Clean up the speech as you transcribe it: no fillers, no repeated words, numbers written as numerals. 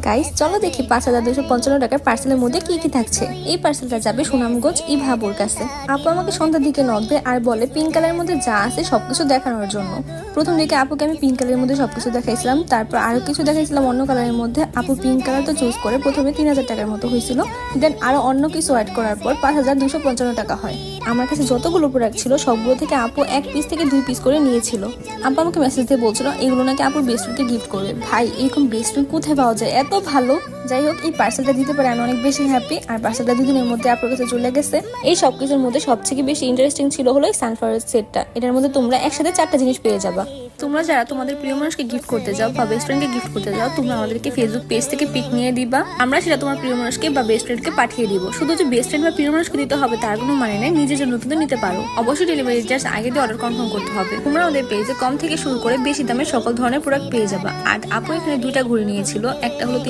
Guys চলো দেখি 5255 টাকার পার্সেলের মধ্যে কি কি থাকছে। এই পার্সেলটা যাবে সুনামগঞ্জ ইভা আপুর কাছে। আপু আমাকে সন্ধ্যার দিকে নক দেয় আর বলে পিঙ্ক কালারের মধ্যে যা আছে সবকিছু দেখানোর জন্য। প্রথম দিকে আপুকে আমি পিঙ্ক কালারের মধ্যে সবকিছু দেখাইছিলাম, তারপর আরো কিছু দেখাইছিলাম অন্য কালারের মধ্যে। আপু পিঙ্ক কালার তো চুজ করে প্রথমে 3000 টাকার মতো হয়েছিল, দেন আরো অন্য কিছু অ্যাড করার পর 5255 টাকা হয়। আমার কাছে যতগুলো প্রোডাক্ট ছিল সবগুলো থেকে আপু 1 পিস থেকে 2 পিস করে নিয়েছিল। আপু আমাকে মেসেজ দিয়ে বলছিল এগুলো নাকি আপুর বেস্ট ফ্রেন্ডকে গিফট করবে। ভাই এরকম বেস্ট ফ্রেন্ড কোথায় পাওয়া যায়, এত ভালো। যাই হোক এই পার্সেলটা দিতে পারে আমি অনেক বেশি হ্যাপি। আর পার্সেলটা 2 দিনের মধ্যে আপুর কাছে চলে গেছে। এই সবকিছুর মধ্যে সবথেকে বেশি ইন্টারেস্টিং ছিল হলো এই সানফ্লাওয়ার সেটটা। এটার মধ্যে তোমরা একসাথে 4টা জিনিস পেয়ে যাবা। তোমরা যারা তোমাদের প্রিয় মানুষকে গিফট করতে যাও বা বেস্ট ফ্রেন্ডকে গিফট করতে যাও, তোমরা আমাদেরকে ফেসবুক পেজ থেকে পিক নিয়ে দিবা, আমরা সেটা তোমার প্রিয় মানুষকে বা বেস্ট ফ্রেন্ডকে পাঠিয়ে দিব। শুধু যে বেস্ট ফ্রেন্ড বা প্রিয় মানুষকে দিতে হবে তার কোনো মানে নেই, নিজের জন্য কিন্তু নিতে পারো। অবশ্যই ডেলিভারি চার্জ আগে দিয়ে অর্ডার কনফার্ম করতে হবে। তোমরা আমাদের পেজে কম থেকে শুরু করে বেশি দামের সকল ধরনের প্রোডাক্ট পেয়ে যাবা। আর আপু এখানে 2টা ঘুরে নিয়েছিল, একটা হলো